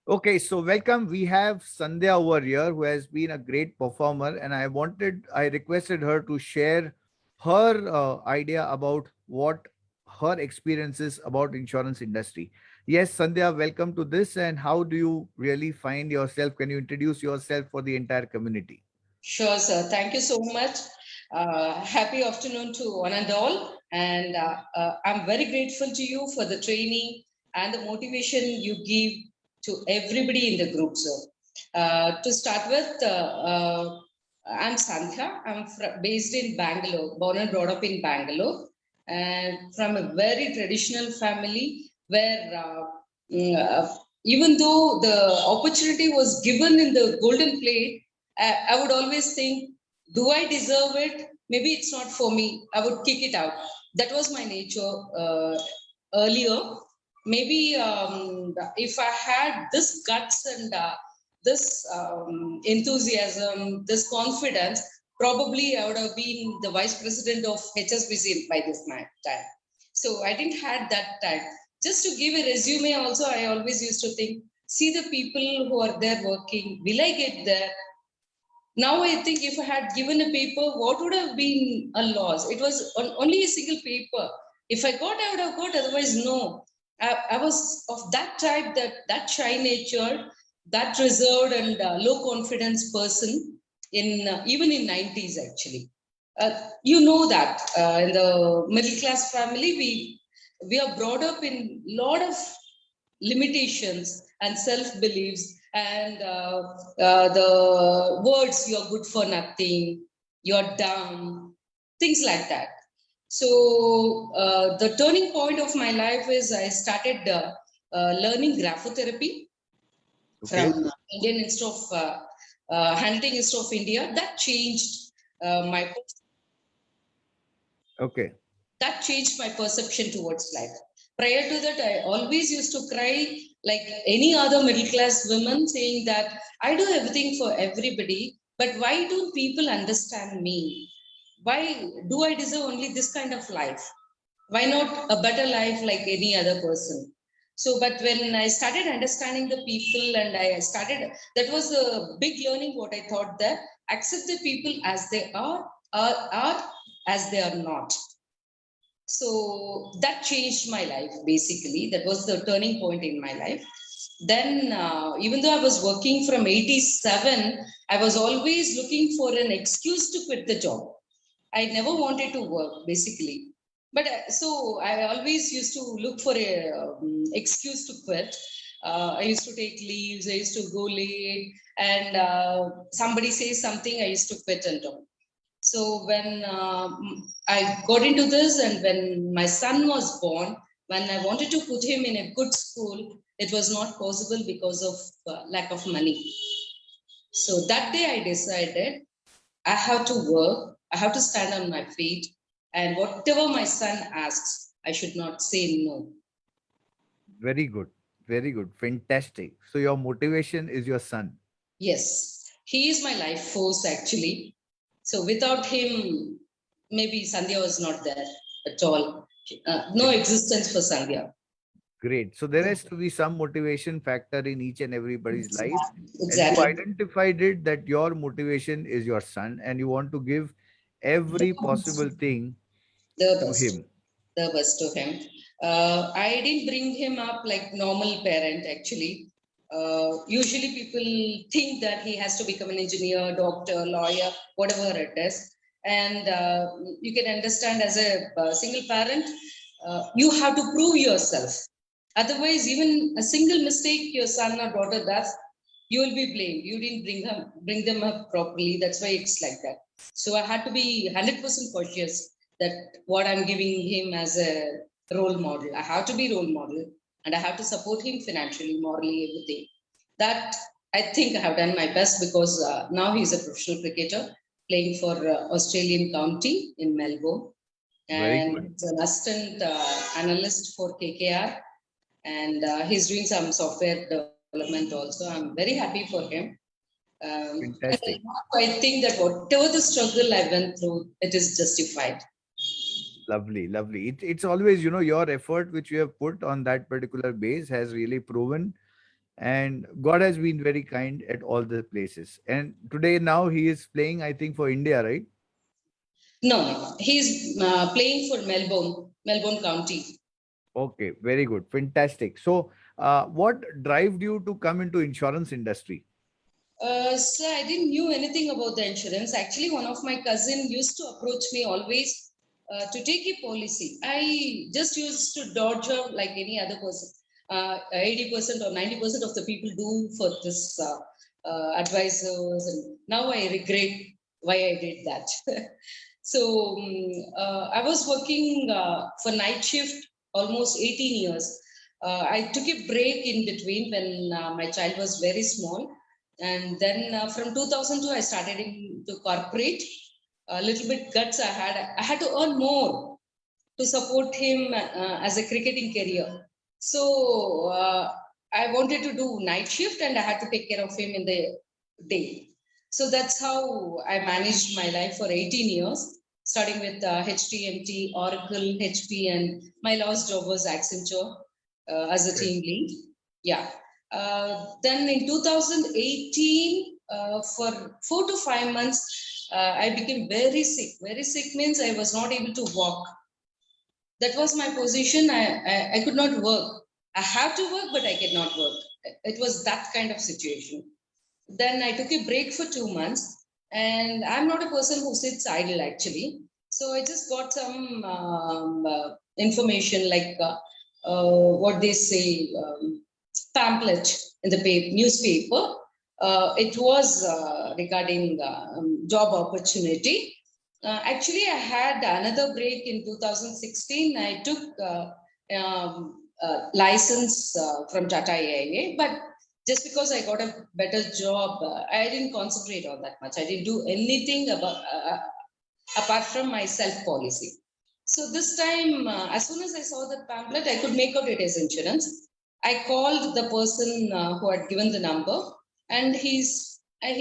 Okay, so welcome. We have Sandhya over here who has been a great performer, and I requested her to share her idea about what her experiences about insurance industry. Yes, Sandhya, welcome to this. And how do you really find yourself? Can you introduce yourself for the entire community? Sure, sir. Thank you so much. Happy afternoon to one and all. And I'm very grateful to you for the training and the motivation you give to everybody in the group, sir. To start with, I'm Sandhya. I'm based in Bangalore, born and brought up in Bangalore, and from a very traditional family where mm, uh, even though the opportunity was given in the golden plate, I would always think, do I deserve it? Maybe it's not for me. I would kick it out. That was my nature earlier. Maybe if I had this guts and this enthusiasm, this confidence, probably I would have been the vice president of HSBC by this time. So I didn't had that time. Just to give a resume, also I always used to think, see the people who are there working. Will I get there? Now I think if I had given a paper, what would have been a loss? It was only a single paper. If I got, I would have got. Otherwise, no. I was of that type, that shy nature, that reserved and low confidence person. In even in 90s actually, you know that in the middle class family we are brought up in lot of limitations and self beliefs and the words you're good for nothing, you're dumb, things like that. So the turning point of my life is I started learning graphotherapy Okay. from Indian Institute of Handwriting Institute of India. That changed my Okay. that changed my perception towards life. Prior to that, I always used to cry like any other middle class woman, saying that I do everything for everybody, but why don't people understand me? Why do I deserve only this kind of life? Why not a better life like any other person? So, but when I started understanding the people and I started, that was a big learning what I thought that accept the people as they are as they are not. So that changed my life basically. That was the turning point in my life. Then even though I was working from 87, I was always looking for an excuse to quit the job. I never wanted to work basically, but so I always used to look for a excuse to quit. I used to take leaves, I used to go late, and somebody says something, I used to quit and all. So when I got into this, and when my son was born, when I wanted to put him in a good school, it was not possible because of lack of money. So that day I decided I have to work, I have to stand on my feet, and whatever my son asks, I should not say no. Very good. Very good. Fantastic. So your motivation is your son. Yes, he is my life force actually. So without him, maybe Sandhya was not there at all. No existence for Sandhya. Great. So there has to be some motivation factor in each and everybody's life. And you Exactly. identified it that your motivation is your son and you want to give every possible thing The to best. him. The best to him. I didn't bring him up like normal parent actually. Usually people think that he has to become an engineer, doctor, lawyer, whatever it is. And you can understand as a single parent, you have to prove yourself. Otherwise, even a single mistake your son or daughter does, you will be blamed. You didn't bring them up properly. That's why it's like that. So I had to be 100% cautious that what I'm giving him as a role model. I have to be role model, and I have to support him financially, morally, everything. That I think I have done my best because now he's a professional cricketer playing for Australian County in Melbourne, Very and good. he's an assistant analyst for KKR, and he's doing some software development also. I'm very happy for him. And Fantastic. I think that whatever the struggle I went through, it is justified. Lovely, lovely. It's always, your effort which you have put on that particular base has really proven. and God has been very kind at all the places. And today, now he is playing, I think, for India, right? No, he's playing for Melbourne County. Okay, very good, fantastic. So, what drove you to come into insurance industry? So I didn't knew anything about the insurance. Actually, one of my cousin used to approach me always to take a policy. I just used to dodge her like any other person. 80% or 90% of the people do for this advisors, and now I regret why I did that. So I was working for night shift almost 18 years. I took a break in between when my child was very small, and then from 2002 I started into corporate. A little bit guts I had to earn more to support him as a cricketing career. So I wanted to do night shift and I had to take care of him in the day. So that's how I managed my life for 18 years, starting with HTMT, Oracle, HP, and my last job was Accenture as a Okay. team lead. Yeah. Then in 2018, for 4 to 5 months, I became very sick. Very sick means I was not able to walk. That was my position. I could not work. I have to work, but I could not work. It was that kind of situation. Then I took a break for 2 months, and I'm not a person who sits idle actually. So I just got some information like what they say, pamphlet in the newspaper. It was regarding job opportunity. Actually, I had another break in 2016. I took license from Tata AIA, but just because I got a better job, I didn't concentrate on that much. I didn't do anything apart from my self policy. So this time, as soon as I saw that pamphlet, I could make out it as insurance. I called the person who had given the number, and he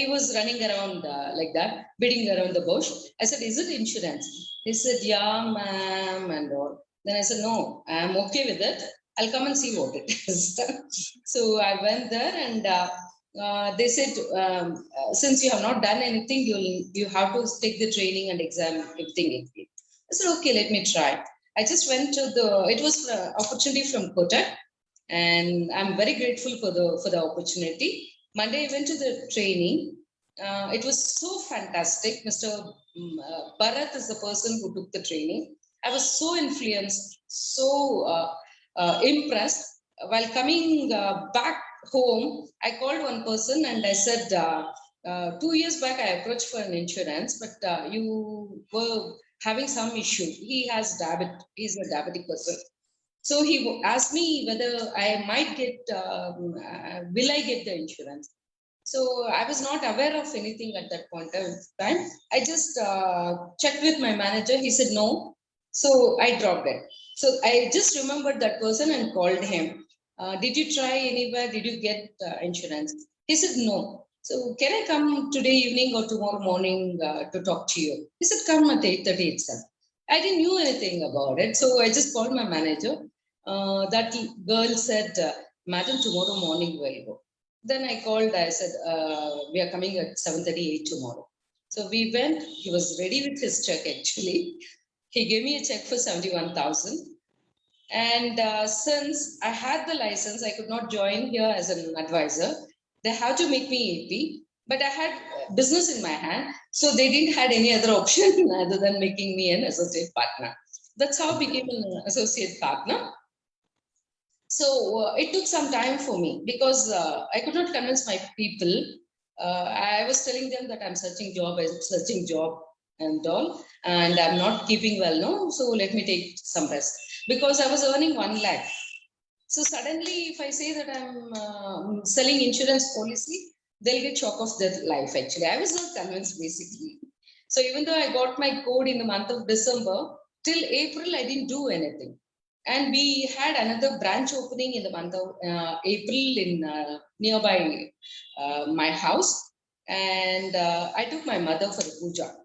was running around like that, bidding around the bush. I said, "Is it insurance?" He said, "Yeah, ma'am," and all. Then I said, "No, I'm okay with it. I'll come and see what it is." So I went there, and they said, "Since you have not done anything, you have to take the training and exam everything again." I said, "Okay, let me try." I just went to it was opportunity from Kotak, and I'm very grateful for the opportunity. Monday I went to the training. It was so fantastic. Mr. Bharat is the person who took the training. I was so influenced, so impressed. While coming back home, I called one person and I said, 2 years back I approached for an insurance, but you were having some issue. He's a diabetic person. So he asked me whether I might get, will I get the insurance? So I was not aware of anything at that point of time. I just checked with my manager. He said no. So I dropped it. So I just remembered that person and called him. Did you try anywhere? Did you get insurance? He said no. So can I come today evening or tomorrow morning to talk to you? He said come at 8:30 itself. I didn't know anything about it. So I just called my manager. That girl said, "Madam, tomorrow morning we'll go." Then I called. I said, "We are coming at 7:38 tomorrow." So we went. He was ready with his check. Actually, he gave me a check for 71,000. And since I had the license, I could not join here as an advisor. They had to make me AP, but I had business in my hand, so they didn't had any other option other than making me an associate partner. That's how I became an associate partner. So it took some time for me because I could not convince my people. I was telling them that I'm searching job and all, and I'm not keeping well now. So let me take some rest because I was earning 1 lakh. So suddenly, if I say that I'm selling insurance policy, they'll get shock of their life. Actually, I was not convinced basically. So even though I got my code in the month of December, till April I didn't do anything. And we had another branch opening in the month of April in nearby my house, and I took my mother for the puja.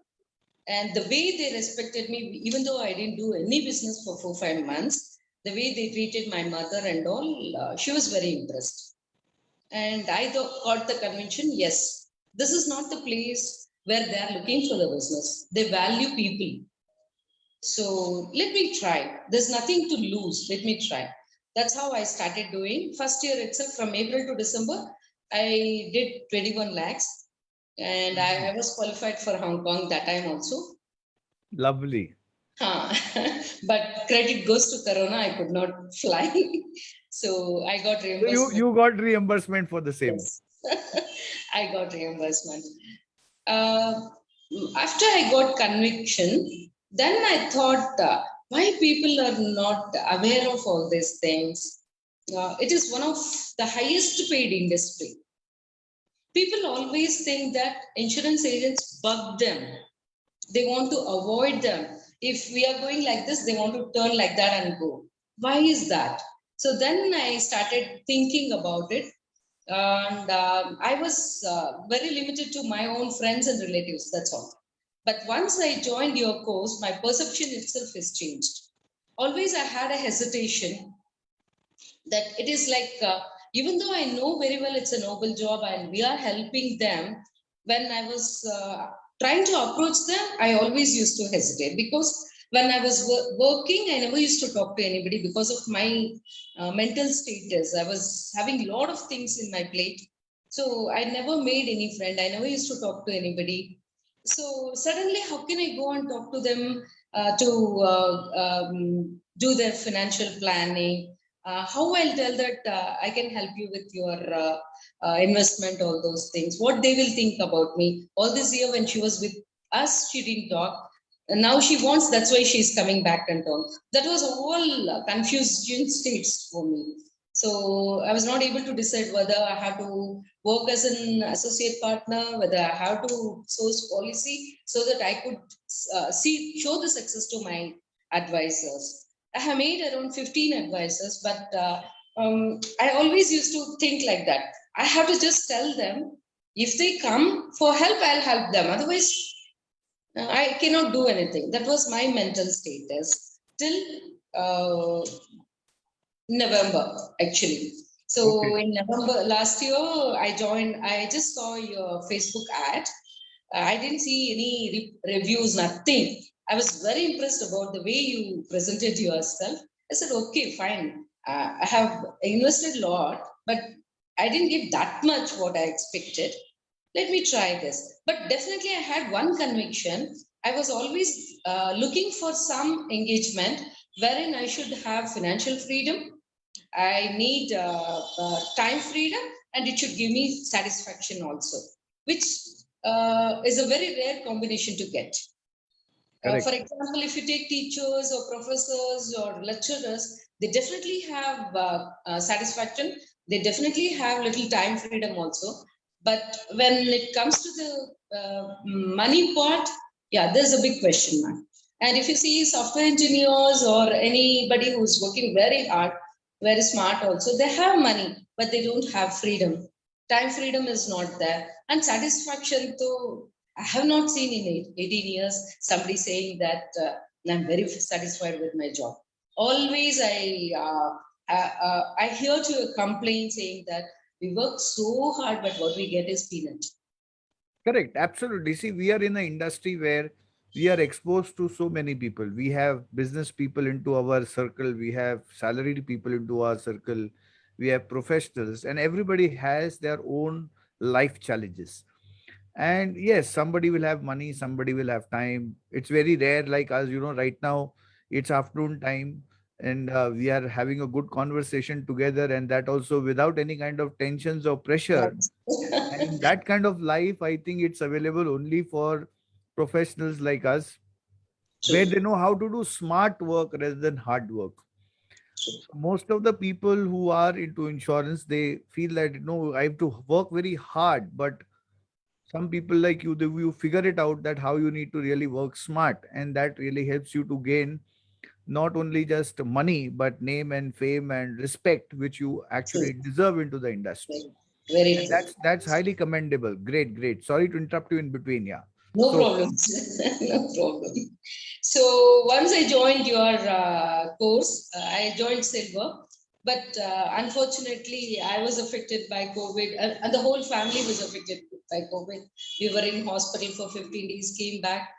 And the way they respected me, even though I didn't do any business for 4 5 months, the way they treated my mother and all, she was very impressed. And I got the conviction, yes, this is not the place where they are looking for the business. They value people. So let me try. There's nothing to lose. Let me try. That's how I started doing. First year itself, from April to December, I did 21 lakhs. And I was qualified for Hong Kong that time also. Lovely. But credit goes to Corona. I could not fly. So I got So reimbursement. you got reimbursement for the same. Yes. I got reimbursement. Uh, After I got conviction, then I thought, why people are not aware of all these things? It is one of the highest paid industry. People always think that insurance agents bug them. They want to avoid them. If we are going like this, they want to turn like that and go. Why is that? So then I started thinking about it, and I was very limited to my own friends and relatives. That's all. But once I joined your course, my perception itself has changed. Always I had a hesitation that it is like, even though I know very well it's a noble job and we are helping them, when I was trying to approach them, I always used to hesitate because when I was working, I never used to talk to anybody because of my mental status. I was having a lot of things in my plate. So I never made any friend. I never used to talk to anybody. So suddenly, how can I go and talk to them to do their financial planning? How I'll tell that I can help you with your investment, all those things. What they will think about me. All this year when she was with us, she didn't talk. And now she wants, that's why she's coming back and talk. That was all confusion states for me. So I was not able to decide whether I have to work as an associate partner, whether I have to source policy so that I could show the success to my advisors. I have made around 15 advisors, but I always used to think like that. I have to just tell them if they come for help, I'll help them. Otherwise, I cannot do anything. That was my mental status till November, actually. So Okay. in November last year, I joined. I just saw your Facebook ad. I didn't see any reviews, nothing. I was very impressed about the way you presented yourself. I said, okay, fine. I have invested a lot, but I didn't get that much what I expected. Let me try this. But definitely, I had one conviction. I was always looking for some engagement wherein I should have financial freedom. I need time freedom, and it should give me satisfaction also, which is a very rare combination to get. Correct. For example, if you take teachers or professors or lecturers, they definitely have satisfaction. They definitely have little time freedom also. But when it comes to the money part, yeah, there's a big question mark. And if you see software engineers or anybody who's working very hard, very smart also, they have money, but they don't have freedom. Time freedom is not there. And satisfaction, though, I have not seen in 18 years somebody saying that I'm very satisfied with my job. Always I hear to a complaint saying that we work so hard, but what we get is peanut. Correct. Absolutely. See, we are in an industry where we are exposed to so many people. We have business people into our circle. We have salaried people into our circle. We have professionals, and everybody has their own life challenges. And yes, somebody will have money, somebody will have time. It's very rare, like us, right now it's afternoon time, and we are having a good conversation together, and that also without any kind of tensions or pressure. And in that kind of life, I think it's available only for professionals like us, where True. they know how to do smart work rather than hard work. So most of the people who are into insurance, they feel that, I have to work very hard. But some people like you, you figure it out that how you need to really work smart. And that really helps you to gain not only just money, but name and fame and respect, which you True. actually deserve into the industry. Very, very And true. that's highly commendable. Great, great. Sorry to interrupt you in between. Yeah. No So problem. No problem. So once I joined your course, I joined Silver. But unfortunately, I was affected by COVID, and the whole family was affected by COVID. We were in hospital for 15 days, came back.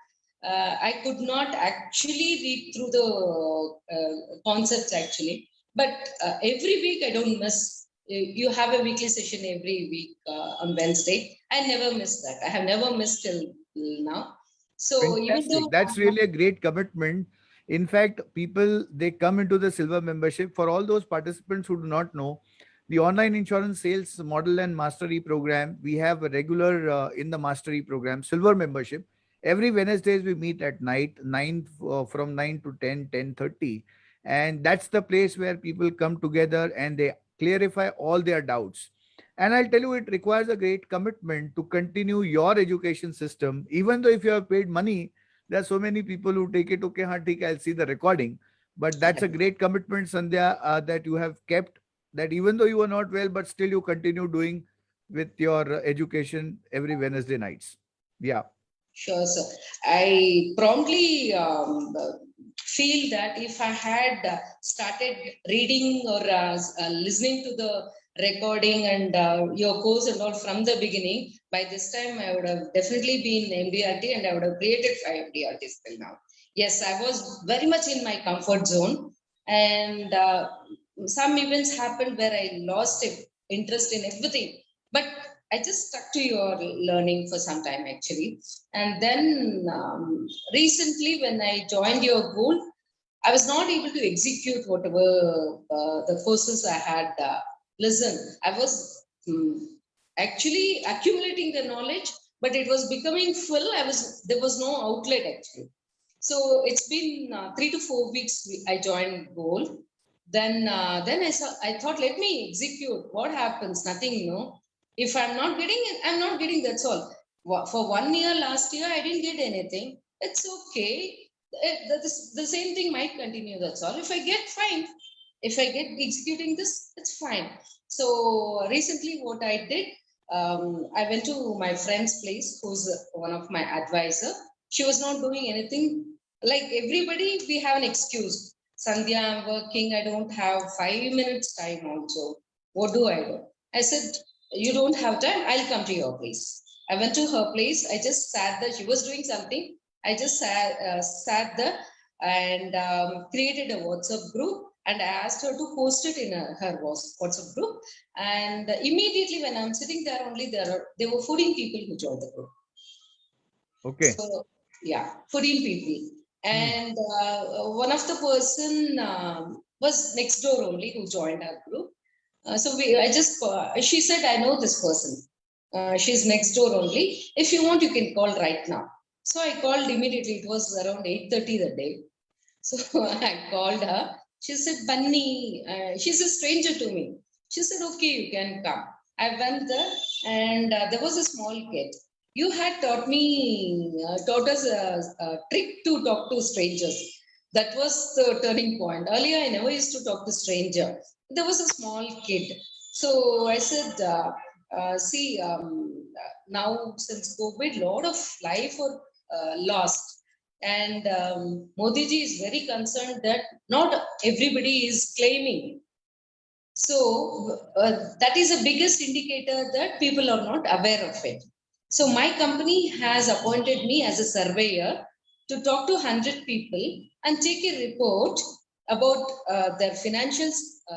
I could not actually read through the concepts actually, but every week I don't miss. You have a weekly session every week on Wednesday. I never miss that. I have never missed till now. So even Fantastic. though That's really a great commitment. In fact, people they come into the silver membership. For all those participants who do not know, the online insurance sales model and mastery program, we have a regular in the mastery program silver membership. Every Wednesdays we meet at night, from 9 to 10, 10:30, and that's the place where people come together and they clarify all their doubts. And I'll tell you, it requires a great commitment to continue your education system. Even though if you have paid money, there are so many people who take it, okay, haan, theek hai, I'll see the recording. But that's a great commitment, Sandhya, that you have kept, that even though you are not well, but still you continue doing with your education every Wednesday nights. Yeah. sure, sir. I promptly feel that if I had started reading or listening to the recording and your course and all from the beginning, by this time I would have definitely been MDRT and I would have created 5 MDRTs till now. Yes, I was very much in my comfort zone, and some events happened where I lost interest in everything. But I just stuck to your learning for some time actually. And then recently, when I joined your goal, I was not able to execute whatever the courses I had listened. I was actually accumulating the knowledge, but it was becoming full. There was no outlet actually. So it's been 3 to 4 weeks. I joined Goal. Then I thought, let me execute. What happens? Nothing, If I'm not getting it, I'm not getting. That's all. For 1 year last year, I didn't get anything. It's okay. The same thing might continue. That's all. If I get, fine. If I get executing this, it's fine. So recently, what I did, I went to my friend's place, who's one of my advisor. She was not doing anything. Like everybody, we have an excuse. Sandhya, I'm working. I don't have 5 minutes time. Also, what do I do? I said, you don't have time. I'll come to your place. I went to her place. I just sat there. She was doing something. I just sat there and created a WhatsApp group, and I asked her to post it in her WhatsApp group. And immediately when I'm sitting there, only there were 14 people who joined the group. Okay. So yeah, 14 people. And one of the person was next door only who joined our group. She said, I know this person. She's next door only. If you want, you can call right now. So I called immediately. It was around 8:30 that day. So I called her. She said, Bunny, she's a stranger to me. She said, okay, you can come. I went there, and there was a small kid. You had taught us a trick to talk to strangers. That was the turning point. Earlier, I never used to talk to stranger. There was a small kid. So I said, now since COVID, lot of life were lost. And Modi ji is very concerned that not everybody is claiming. So that is the biggest indicator that people are not aware of it. So my company has appointed me as a surveyor to talk to 100 people and take a report about their financial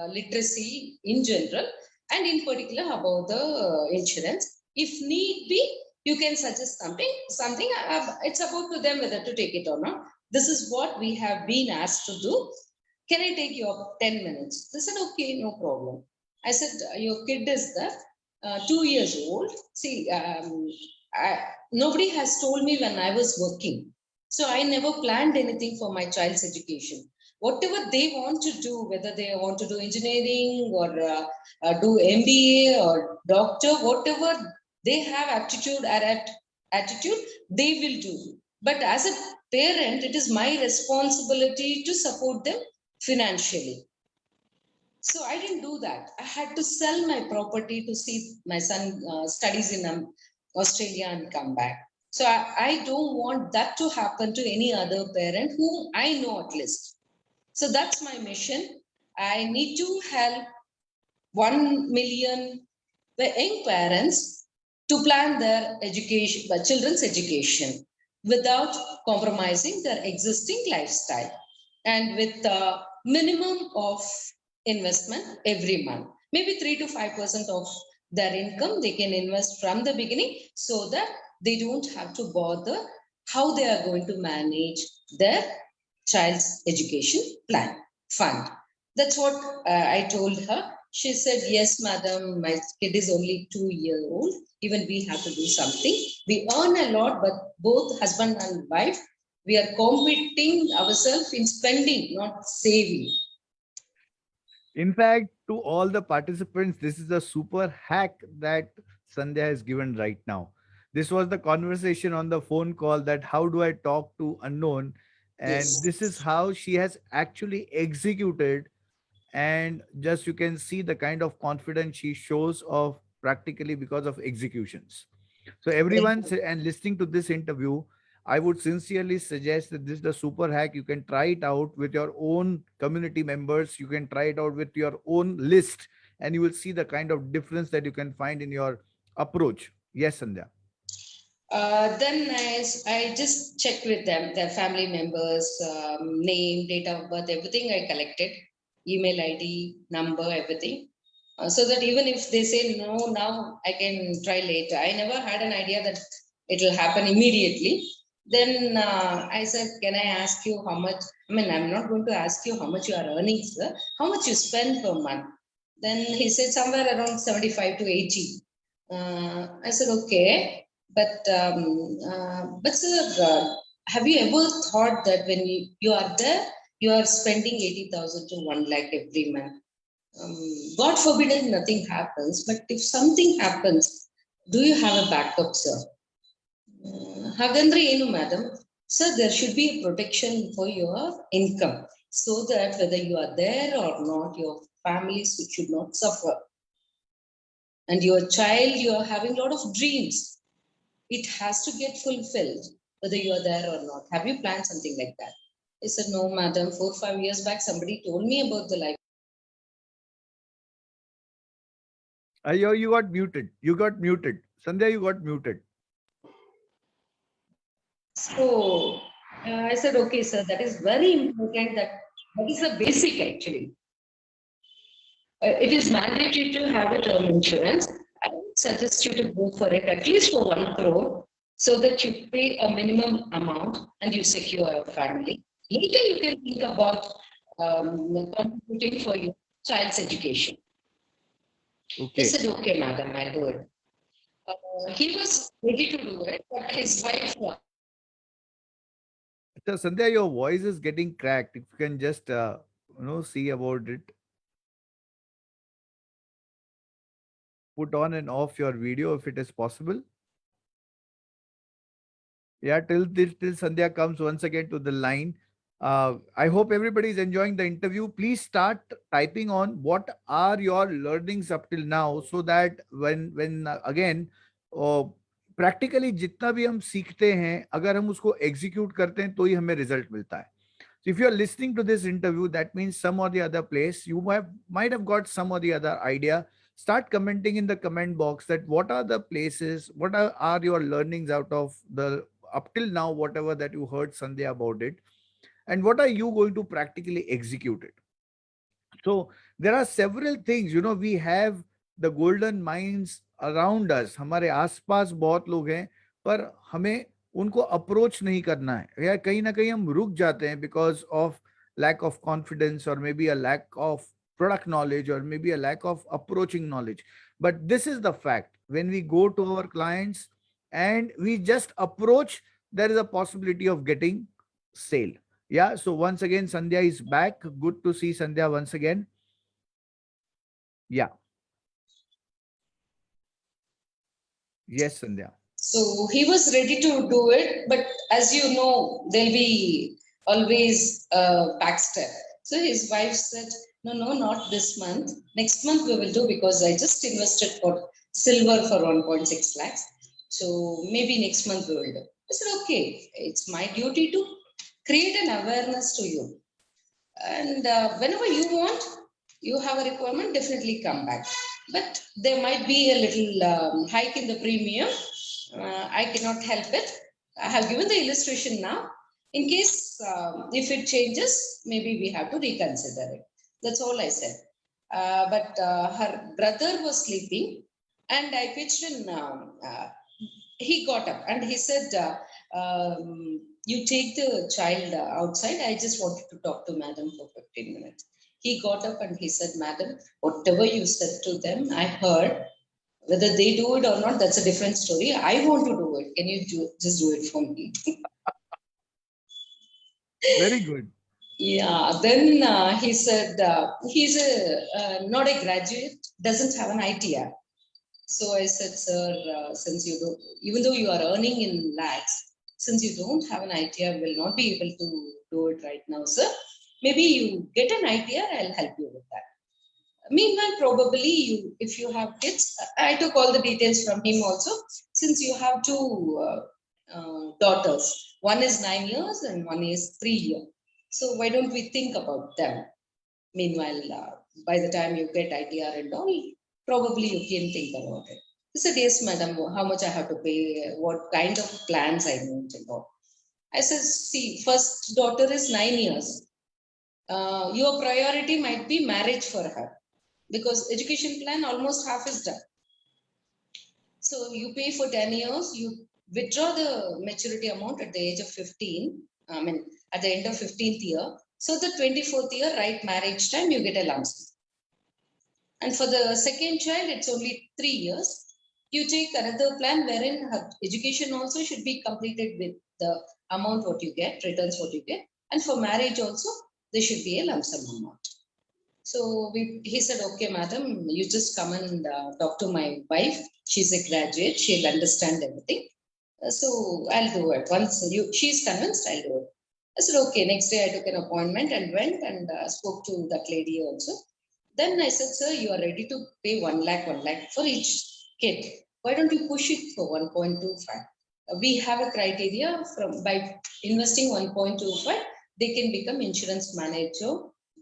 literacy in general, and in particular about the insurance. If need be, you can suggest something. It's about to them whether to take it or not. This is what we have been asked to do. Can I take your 10 minutes? They said, okay, no problem. I said, your kid is there, 2 years old. See, nobody has told me when I was working. So I never planned anything for my child's education. Whatever they want to do, whether they want to do engineering or do MBA or doctor, whatever they have attitude, they will do. But as a parent, it is my responsibility to support them financially. So I didn't do that. I had to sell my property to see my son studies in Australia and come back. So I don't want that to happen to any other parent whom I know at least. So that's my mission. I need to help 1 million young parents to plan their education, children's education without compromising their existing lifestyle and with a minimum of investment every month. Maybe 3 to 5% of their income they can invest from the beginning so that they don't have to bother how they are going to manage their child's education plan fund. That's what I told her. She said, yes, madam, my kid is only 2 years old. Even we have to do something. We earn a lot, but both husband and wife, we are competing ourselves in spending, not saving. In fact, to all the participants, this is a super hack that Sandhya has given right now. This was the conversation on the phone call, that how do I talk to unknown? And this is Yes. how she has actually executed. And just you can see the kind of confidence she shows of practically because of executions. So Very everyone good. and listening to this interview, I would sincerely suggest that this is the super hack. You can try it out with your own community members. You can try it out with your own list, and you will see the kind of difference that you can find in your approach. Yes, Sandhya. Then I just checked with them, their family members, name, date of birth, everything I collected, email ID, number, everything. So that even if they say no, now I can try later. I never had an idea that it will happen immediately. Then I said, can I ask you how much? I mean, I'm not going to ask you how much you are earning, sir. How much you spend per month? Then he said somewhere around 75 to 80. I said, okay. But sir, have you ever thought that when you are there, you are spending 80,000 to 1 lakh every month? God forbid if nothing happens, but if something happens, do you have a backup, sir? Hagendra enu, madam. Sir, there should be a protection for your income so that whether you are there or not, your families should not suffer. And your child, you are having a lot of dreams. It has to get fulfilled, whether you are there or not. Have you planned something like that? I said, no, madam. 4 or 5 years back, somebody told me about the life. You got muted. You got muted. Sandhya, you got muted. So I said, okay, sir, that is very important. That is the basic actually. It is mandatory to have a term insurance. I would suggest you to go for it at least for 1 crore so that you pay a minimum amount and you secure your family. Later, you can think about contributing for your child's education. He Okay. said, okay, madam, I'll do it. He was ready to do it, but his wife. So, Sandhya, your voice is getting cracked. If you can just see about it. Put on and off your video if it is possible. Yeah, till Sandhya comes once again to the line. I hope everybody is enjoying the interview. Please start typing on what are your learnings up till now, so that when again uh, practically जितना भी हम सीखते हैं, अगर हम उसको execute करते हैं तो ही हमें result मिलता है. So if you are listening to this interview, that means some or the other place you might have got some or the other idea. Start commenting in the comment box that what are the places, what are your learnings out of the up till now, whatever that you heard Sandhya about it, and what are you going to practically execute it. So there are several things, we have the golden mines around us. हमारे आसपास बहुत लोग हैं, पर हमें उनको approach नहीं करना है, या कहीं ना कहीं हम रुक जाते हैं because of lack of confidence, or maybe a lack of product knowledge, or maybe a lack of approaching knowledge. But this is the fact: when we go to our clients and we just approach, there is a possibility of getting sale. Yeah, so once again Sandhya is back. Good to see Sandhya once again. Yeah. Yes, Sandhya. So he was ready to do it, but as you know, there'll be always a backstep. So his wife said, no, no, not this month. Next month we will do, because I just invested for silver for 1.6 lakhs. So maybe next month we will do. I said, okay, it's my duty to create an awareness to you. And whenever you want, You have a requirement, definitely come back. But there might be a little hike in the premium. I cannot help it. I have given the illustration now. In case if it changes, maybe we have to reconsider it. That's all I said. But her brother was sleeping, and I pitched in. He got up and he said, "You take the child outside. I just wanted to talk to madam for 15 minutes." He got up and he said, "Madam, whatever you said to them, I heard. Whether they do it or not, that's a different story. I want to do it. Can you just do it for me?" Very good. Yeah. Then he said, he's not a graduate, doesn't have an ITR. So I said, "Sir, since you don't, even though you are earning in lakhs, since you don't have an ITR, will not be able to do it right now, sir. Maybe you get an ITR, I'll help you with that. Meanwhile, probably you, if you have kids, I took all the details from him also. Since you have two daughters, one is 9 years and one is 3 years. So why don't we think about them? Meanwhile, by the time you get ITR and all, probably you can think about it." He said, "Yes, madam, how much I have to pay, what kind of plans I need and all." I said, "See, first daughter is 9 years. Your priority might be marriage for her, because education plan almost half is done. So you pay for 10 years, you withdraw the maturity amount at the age of 15, I mean, at the end of 15th year. So the 24th year, right marriage time, you get a lump sum. And for the second child, it's only 3 years. You take another plan wherein her education also should be completed with the amount what you get, returns what you get. And for marriage also, there should be a lump sum amount." So he said, "Okay, madam, you just come and talk to my wife. She's a graduate. She'll understand everything. So I'll do it. Once she's convinced, I'll do it." I said, "Okay." Next day, I took an appointment and went and spoke to that lady also. Then I said, "Sir, you are ready to pay 1 lakh for each kid. Why don't you push it for 1.25? We have a criteria from by investing 1.25, they can become insurance manager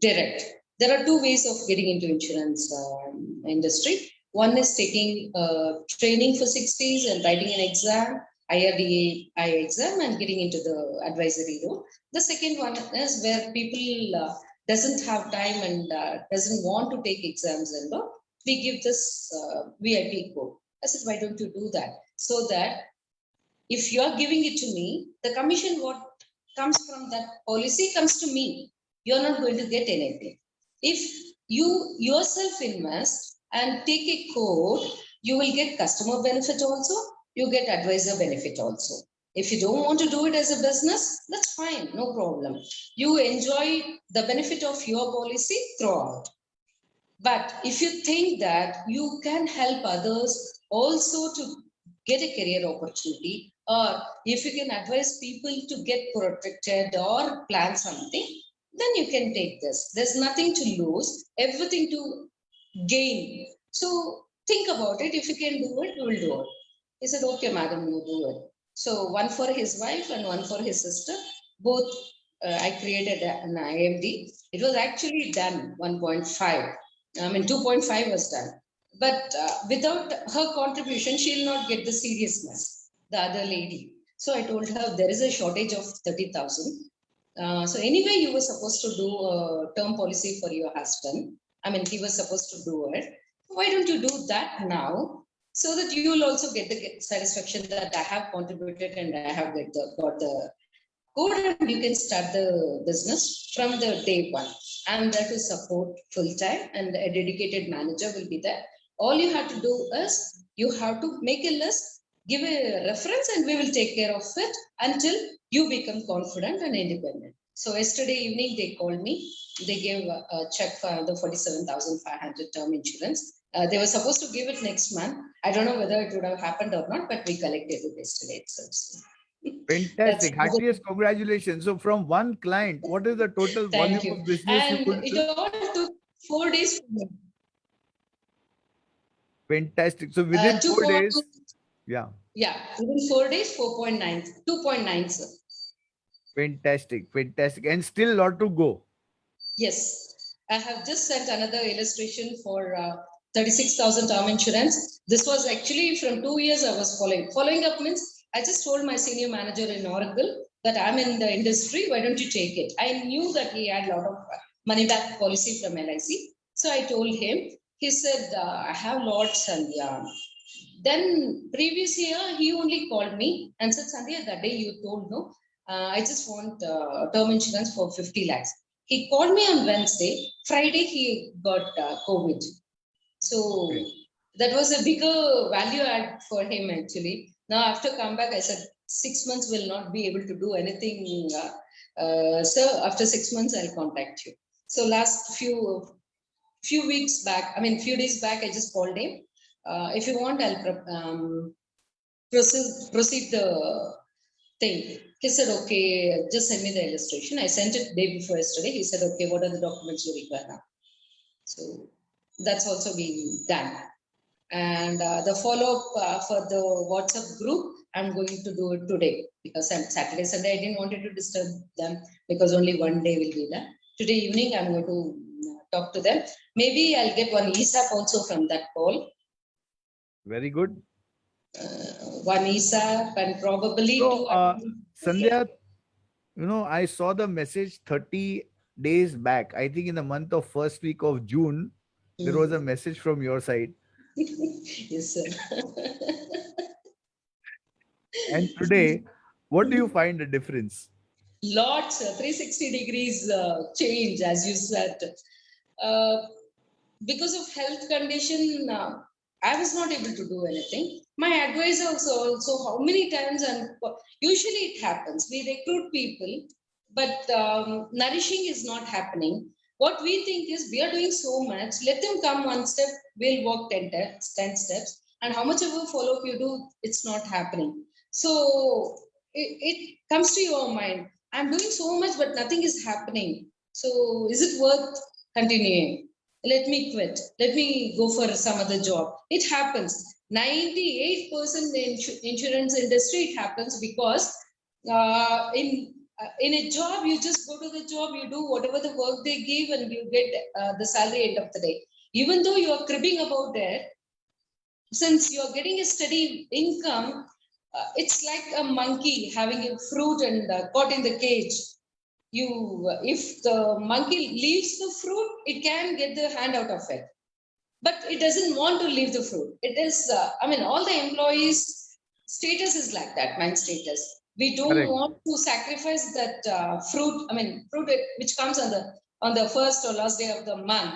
direct. There are two ways of getting into insurance industry. One is taking training for 6 days and writing an exam, IRDAI exam, and getting into the advisory role. The second one is where people doesn't have time and doesn't want to take exams and all. We give this VIP code." I said, "Why don't you do that? So that if you're giving it to me, the commission what comes from that policy comes to me. You're not going to get anything. If you yourself invest and take a code, you will get customer benefit also, you get advisor benefit also. If you don't want to do it as a business, that's fine, no problem. You enjoy the benefit of your policy throughout. But if you think that you can help others also to get a career opportunity, or if you can advise people to get protected or plan something, then you can take this. There's nothing to lose, everything to gain. So think about it. If you can do it, we will do it." He said, "Okay, madam, you do it." So one for his wife and one for his sister. Both I created an IMD. It was actually done 1.5. I mean, 2.5 was done. But without her contribution, she'll not get the seriousness, the other lady. So I told her there is a shortage of 30,000. So anyway, you were supposed to do a term policy for your husband. I mean, he was supposed to do it. Why don't you do that now? So that you will also get the satisfaction that I have contributed and I have got the code, and you can start the business from the day one. I'm there to support full time, and a dedicated manager will be there. All you have to do is you have to make a list, give a reference, and we will take care of it until you become confident and independent. So yesterday evening they called me. They gave a check for the 47,500 term insurance. They were supposed to give it next month. I don't know whether it would have happened or not, but we collected it yesterday itself. That's Fantastic. Happiest congratulations. So from one client, what is the total thank volume you. of business you And could it do? all took 4 days for me. Fantastic. So within Two 4 days, point, yeah, yeah, within 4 days, 4.9, 2.9, sir. fantastic, fantastic. And still lot to go. Yes. I have just sent another illustration for 36,000 term insurance. This was actually from 2 years I was following. Following up means I just told my senior manager in Oracle that I'm in the industry. Why don't you take it? I knew that he had a lot of money back policy from LIC. So I told him. He said, I have lots, Sandhya. Then previous year, he only called me and said, Sandhya, that day you told no, I just want term insurance for 50 lakhs. He called me on Wednesday. Friday, he got COVID. So that was a bigger value add for him actually. Now after comeback, I said 6 months will not be able to do anything. Sir, after 6 months, I'll contact you. So last few weeks back, I mean, few days back, I just called him. If you want, I'll proceed the thing. He said, okay, just send me the illustration. I sent it day before yesterday. He said, okay, what are the documents you require now? So that's also being done. And the follow-up for the WhatsApp group, I'm going to do it today because Saturday, Sunday, I didn't want to disturb them because only one day will be there. Today evening, I'm going to talk to them. Maybe I'll get one ESAP also from that call. Very good. One ESAP and probably So, two. Sandhya, I saw the message 30 days back. I think in the month of first week of June, there was a message from your side. Yes, sir. And today, what do you find the difference? Lots, 360 degrees change, as you said. Because of health condition, I was not able to do anything. My advisor also how many times, and usually it happens. We recruit people, but nourishing is not happening. What we think is we are doing so much. Let them come one step. We'll walk 10 steps. And how much ever follow up you do, it's not happening. So it comes to your mind. I'm doing so much, but nothing is happening. So is it worth continuing? Let me quit. Let me go for some other job. It happens. 98% in insurance industry, it happens because in a job, you just go to the job, you do whatever the work they give, and you get the salary end of the day. Even though you are cribbing about it, since you're getting a steady income, it's like a monkey having a fruit and caught in the cage. If the monkey leaves the fruit, it can get the hand out of it, but it doesn't want to leave the fruit. It is, all the employees' status is like that, mind status. We don't Correct. want to sacrifice that fruit. Fruit which comes on the first or last day of the month.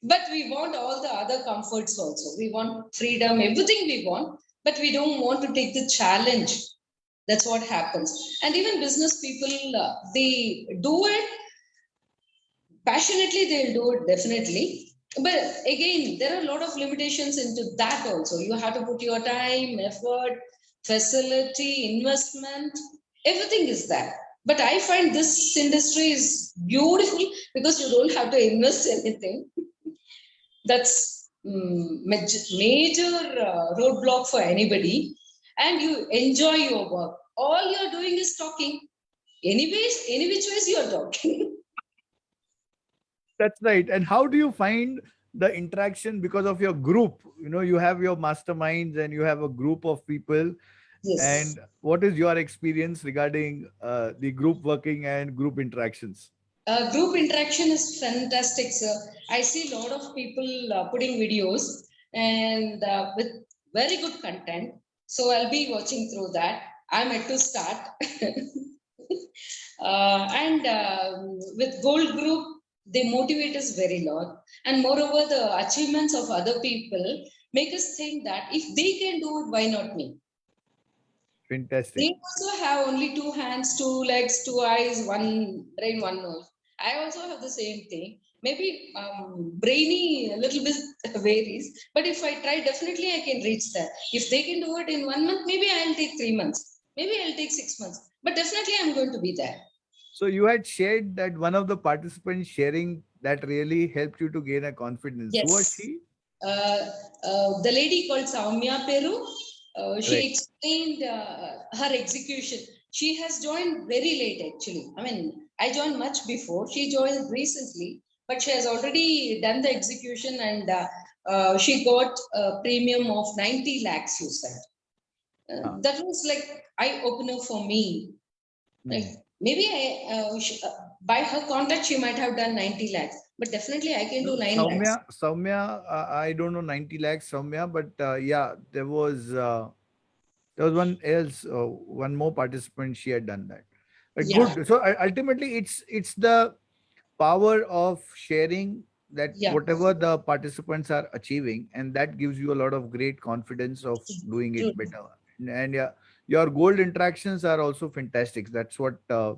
But we want all the other comforts also. We want freedom, everything we want, but we don't want to take the challenge. That's what happens. And even business people, they do it passionately, they'll do it definitely. But again, there are a lot of limitations into that also. You have to put your time, effort, facility, investment, everything is there. But I find this industry is beautiful because you don't have to invest anything. That's major roadblock for anybody. And you enjoy your work. All you're doing is talking. Anyways, any which ways you're talking. That's right. And how do you find the interaction because of your group? You have your masterminds and you have a group of people. Yes. And what is your experience regarding the group working and group interactions? Group interaction is fantastic, sir. I see a lot of people putting videos and with very good content. So I'll be watching through that. I'm yet to start. With Gold Group, they motivate us very lot. And moreover, the achievements of other people make us think that if they can do it, why not me? Fantastic. They also have only 2 hands, 2 legs, 2 eyes, 1 brain, 1 nose. I also have the same thing. Maybe brainy a little bit varies, but if I try, definitely I can reach that. If they can do it in 1 month, maybe I'll take 3 months. Maybe I'll take 6 months, but definitely I'm going to be there. So you had shared that one of the participants sharing that really helped you to gain a confidence. Yes. Who was she? The lady called Saumya Peru. She Right. explained her execution. She has joined very late, actually. I joined much before. She joined recently. but she has already done the execution, and she got a premium of 90 lakhs, you said. That was like eye opener for me. Like maybe by her contact, she might have done 90 lakhs, but definitely I can do 9 lakhs. Soumya, I don't know 90 lakhs, Soumya, but yeah, there was one else, one more participant. She had done that. Yeah, Good. So ultimately, it's the power of sharing that yeah, whatever the participants are achieving, and that gives you a lot of great confidence of doing true. it better. And yeah, your gold interactions are also fantastic. That's what I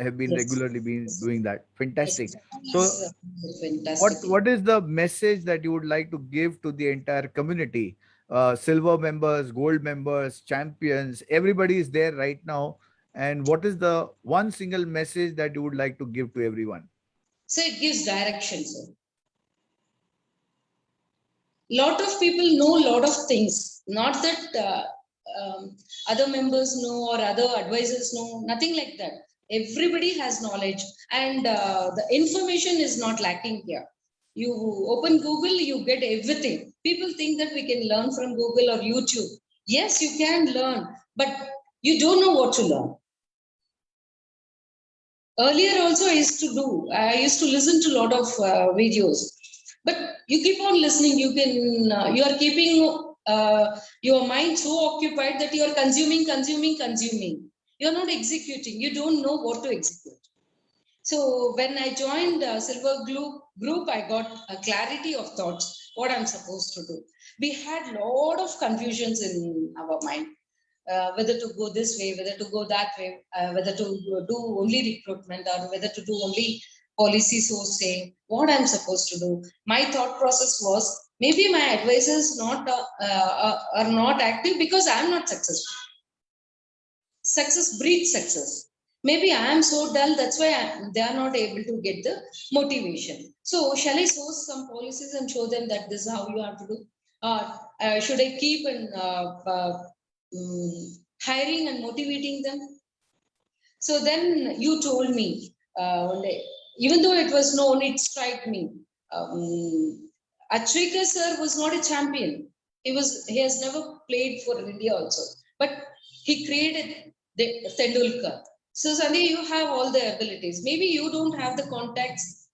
have been Yes, regularly been yes, doing that. yes. Fantastic. So It's fantastic. what is the message that you would like to give to the entire community, silver members, gold members, champions? Everybody is there right now, and what is the one single message that you would like to give to everyone? So it gives direction, sir. Lot of people know lot of things, not that other members know or other advisors know, nothing like that. Everybody has knowledge, and the information is not lacking here. You open Google, you get everything. People think that we can learn from Google or YouTube. Yes, you can learn, but you don't know what to learn. Earlier also I used to listen to a lot of videos, but you keep on listening, you are keeping your mind so occupied that you are consuming. You're not executing, you don't know what to execute. So when I joined Silver Group, I got a clarity of thoughts, what I'm supposed to do. We had a lot of confusions in our mind, whether to go this way, whether to go that way, whether to do only recruitment or whether to do only policy sourcing, what I'm supposed to do. My thought process was maybe my advisors are not active because I'm not successful. Success breeds success. Maybe I am so dull, that's why they are not able to get the motivation. So, shall I source some policies and show them that this is how you have to do? Should I keep hiring and motivating them? So then you told me, one day, even though it was known, it struck me. Achrekar sir was not a champion. He has never played for India also, but he created the Tendulkar. So Sandy, you have all the abilities. Maybe you don't have the contacts,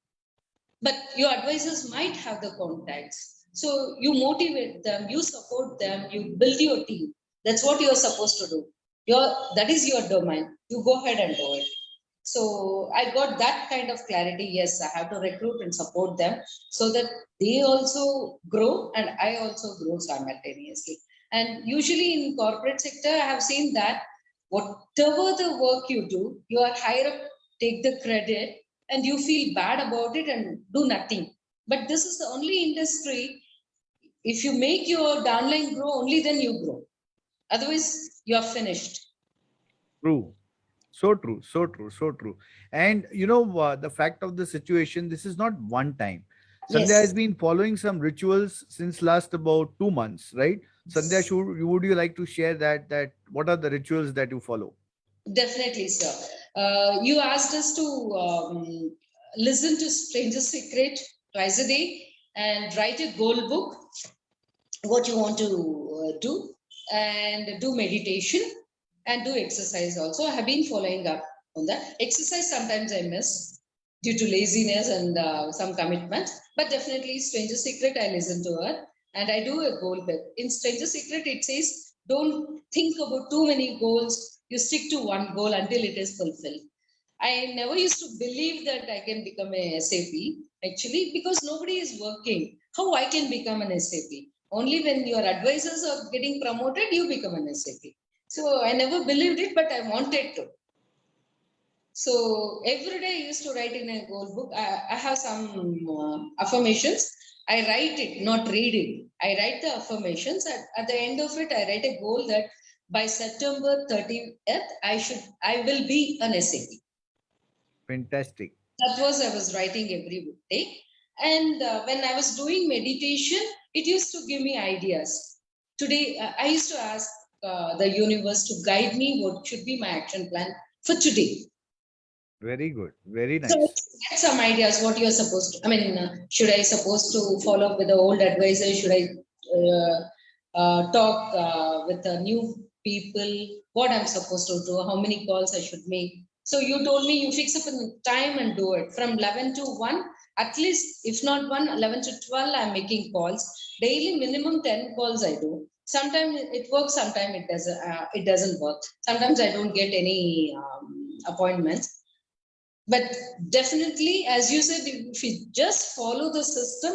but your advisors might have the contacts. So you motivate them, you support them, you build your team. That's what you're supposed to do. That is your domain. You go ahead and do it. So I got that kind of clarity. Yes, I have to recruit and support them so that they also grow and I also grow simultaneously. And usually in corporate sector, I have seen that whatever the work you do, your higher up take the credit and you feel bad about it and do nothing. But this is the only industry, if you make your downline grow, only then you grow. Otherwise, you are finished. True. So true, so true, so true. And you know, the fact of the situation, this is not one time. Sandhya has Yes. been following some rituals since last about 2 months, right? Sandhya, would you like to share that what are the rituals that you follow? Definitely, sir. You asked us to listen to Stranger Secret twice a day and write a goal book, what you want to do, and do meditation and do exercise also. I have been following up on that. Exercise sometimes I miss due to laziness and some commitment, but definitely Stranger Secret, I listen to her and I do a goal book. In Stranger Secret, it says, don't think about too many goals. You stick to one goal until it is fulfilled. I never used to believe that I can become a SAP actually because nobody is working. How I can become an SAP? Only when your advisors are getting promoted, you become an SAP. So I never believed it, but I wanted to. So every day I used to write in a goal book. I have some affirmations. I write it, not read it. I write the affirmations. At the end of it, I write a goal that by September 30th, I will be an SAP. Fantastic. That was I was writing every day. And when I was doing meditation, it used to give me ideas. Today, I used to ask the universe to guide me what should be my action plan for today. Very good. Very So nice. that's some ideas what you're supposed to. I mean, should I supposed to follow up with the old advisor? Should I talk with the new people? What I'm supposed to do? How many calls I should make? So you told me you fix up a time and do it from 11 to 1. At least, if not 1, 11 to 12, I'm making calls. Daily minimum 10 calls I do. Sometimes it works, sometimes it doesn't work. Sometimes I don't get any appointments. But definitely, as you said, if you just follow the system,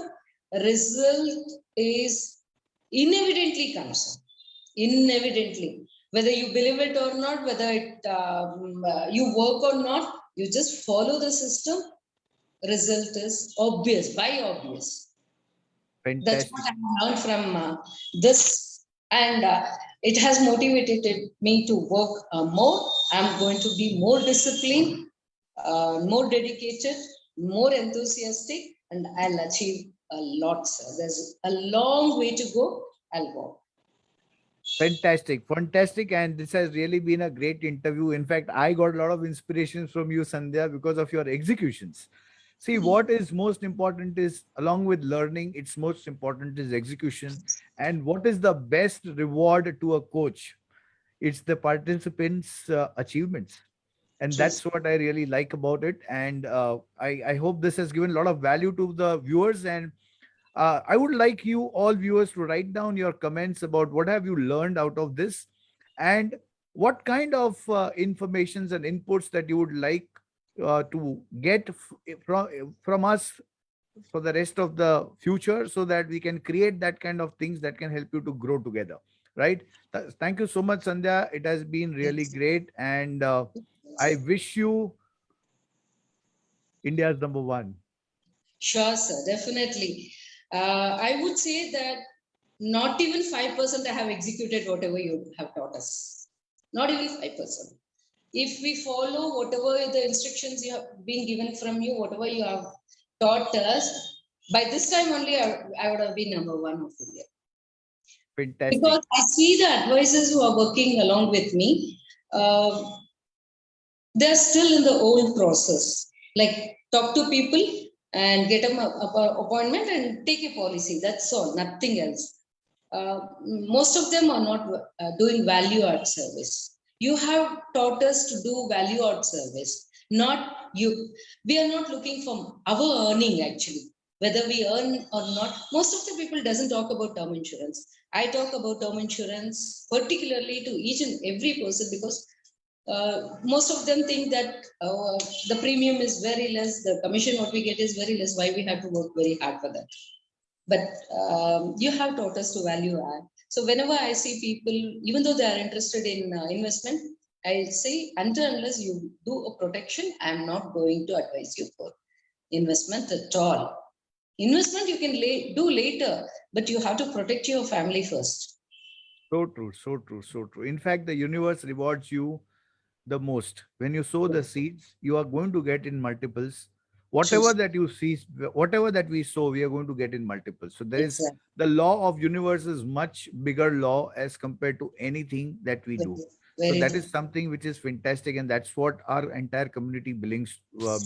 result is inevitably comes. Inevitably. Whether you believe it or not, whether you work or not, you just follow the system, result is obvious, by obvious. That's Fantastic. what I learned from this, and it has motivated me to work more. I'm going to be more disciplined, more dedicated, more enthusiastic, and I'll achieve a lot, sir. There's a long way to go. I'll go. Fantastic, fantastic. And this has really been a great interview. In fact, I got a lot of inspirations from you, Sandhya, because of your executions. See, what is most important is, along with learning, it's most important is execution. And what is the best reward to a coach? It's the participants' achievements. And True. that's what I really like about it. And I hope this has given a lot of value to the viewers. And I would like you all viewers to write down your comments about what have you learned out of this, and what kind of informations and inputs that you would like to get from us for the rest of the future, so that we can create that kind of things that can help you to grow together. Right? Thank you so much, Sandhya. It has been really great, and I wish you India's number one. Sure, sir, definitely. I would say that not even 5% I have executed whatever you have taught us. Not even 5%. If we follow whatever the instructions you have been given from you, whatever you have taught us, by this time only I would have been number one of India. Fantastic. Because I see the advisors who are working along with me, they're still in the old process. Like talk to people and get them an appointment and take a policy. That's all, nothing else. Most of them are not doing value add service. You have taught us to do value add service, not you. We are not looking for our earning actually, whether we earn or not. Most of the people doesn't talk about term insurance. I talk about term insurance particularly to each and every person, because most of them think that the premium is very less, the commission what we get is very less, why we have to work very hard for that. But you have taught us to value add. So whenever I see people, even though they are interested in investment, I say, until unless you do a protection, I'm not going to advise you for investment at all. Investment you can do later, but you have to protect your family first. So true, so true, so true. In fact, the universe rewards you the most. When you sow the seeds, you are going to get in multiples. Whatever that you see, whatever that we sow, we are going to get in multiples. So there is Exactly. the law of universe is much bigger law as compared to anything that we do. So Very that true. is something which is fantastic, and that's what our entire community believes. I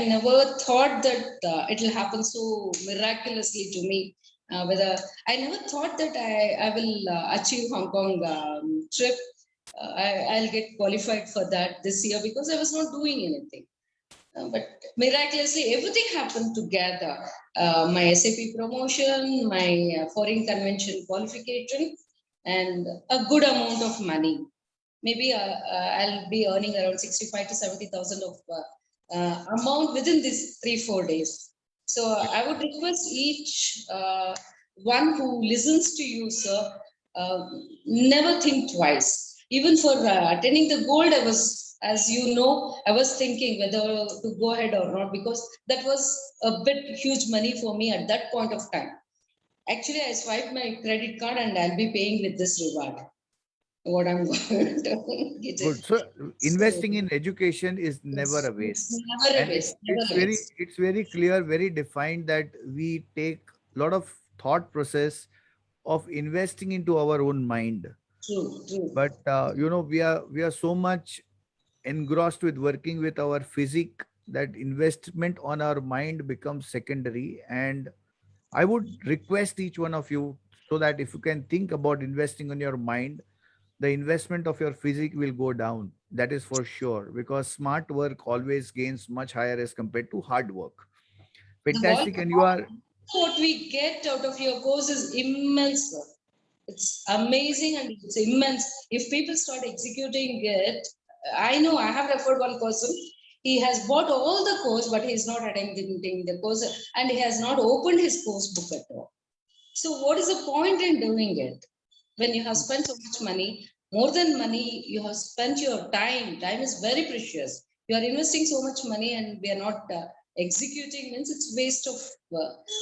never thought that it will happen so miraculously to me. Whether I never thought that I will achieve Hong Kong trip. I'll get qualified for that this year because I was not doing anything. But miraculously, everything happened together. My SAP promotion, my foreign convention qualification, and a good amount of money. Maybe I'll be earning around 65 to 70,000 of amount within these 3-4 days. So I would request each one who listens to you, sir, never think twice. Even for attending the gold, I was, as you know, I was thinking whether to go ahead or not, because that was a bit huge money for me at that point of time. Actually, I swiped my credit card and I'll be paying with this reward. What I'm going to get it. Good. So So investing in education is never a it's waste, never a and waste. it's Never a waste. very clear, very defined that we take a lot of thought process of investing into our own mind. True, true. But we are so much engrossed with working with our physique that investment on our mind becomes secondary. And I would request each one of you, so that if you can think about investing on your mind, the investment of your physique will go down. That is for sure, because smart work always gains much higher as compared to hard work. The volume, Fantastic. And you are what we get out of your course is immense, sir. It's amazing and it's immense. If people start executing it, I know I have referred one person. He has bought all the course, but he is not attending the course and he has not opened his course book at all. So, what is the point in doing it when you have spent so much money? More than money, you have spent your time. Time is very precious. You are investing so much money and we are not executing, means it's waste of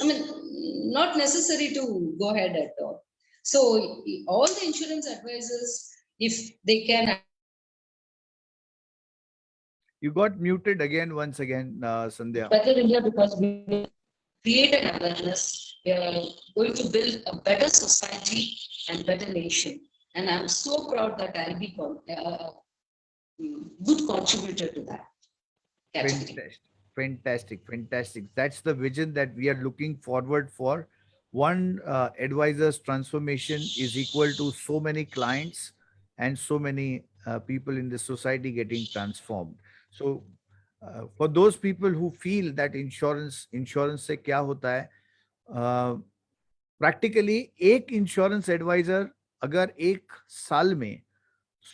I mean, not necessary to go ahead at all. So all the insurance advisors, if they can. you got muted again once again, Sandhya. Better India, because we will create an awareness. We are going to build a better society and better nation. And I'm so proud that I'll be good contributor to that category. Fantastic. That's the vision that we are looking forward for. One advisor's transformation is equal to so many clients and so many people in the society getting transformed. So, for those people who feel that insurance से क्या होता है, practically एक insurance adviser अगर एक साल में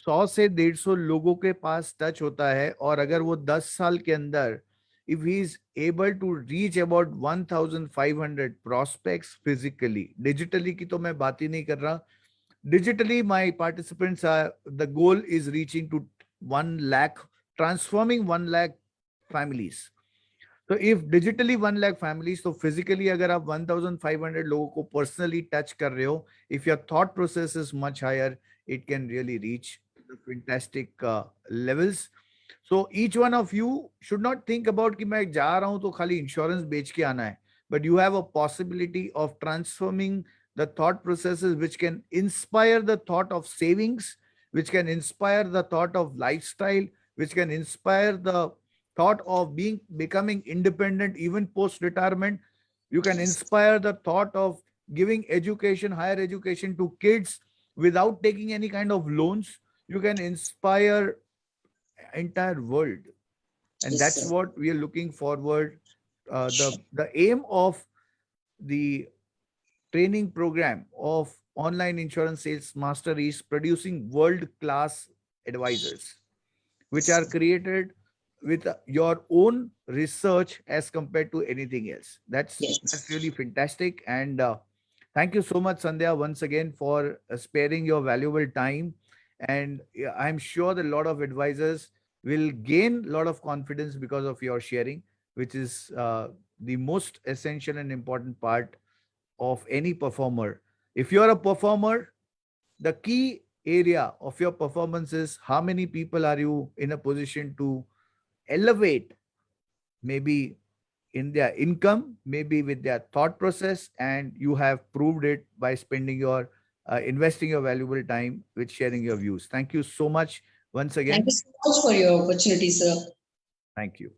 100 से 150 लोगों के पास टच होता है, और अगर वो 10 साल के अंदर if he is able to reach about 1500 prospects physically, digitally की तो मैं बात ही नहीं कर रहा, digitally my participants are, the goal is reaching to 1 lakh, transforming 1 lakh families. तो इफ डिजिटली 1 लाख फैमिलीज, तो फिजिकली अगर आप 1500 लोगों को पर्सनली टच कर रहे हो, if your thought process is much higher, it can really reach the fantastic levels. So each one of you should not think about कि मैं जा रहा हूं तो खाली इंश्योरेंस बेच के आना है, but you have a possibility of transforming the thought processes which can inspire the thought of savings, which can inspire the thought of lifestyle, which can inspire the thought of becoming independent even post retirement. You can inspire the thought of giving education, higher education to kids without taking any kind of loans. You can inspire entire world, and Yes, that's sir. what we are looking forward. The aim of the training program of online insurance sales master is producing world class advisors, which are created with your own research as compared to anything else. That's Yes. really fantastic. And thank you so much, Sandhya, once again for sparing your valuable time. And yeah, I'm sure that a lot of advisors will gain a lot of confidence because of your sharing, which is the most essential and important part of any performer. If you're a performer, the key area of your performance is how many people are you in a position to elevate, maybe in their income, maybe with their thought process, and you have proved it by spending your investing your valuable time with sharing your views. Thank you so much once Thank again. you so much for your opportunity, sir. Thank you.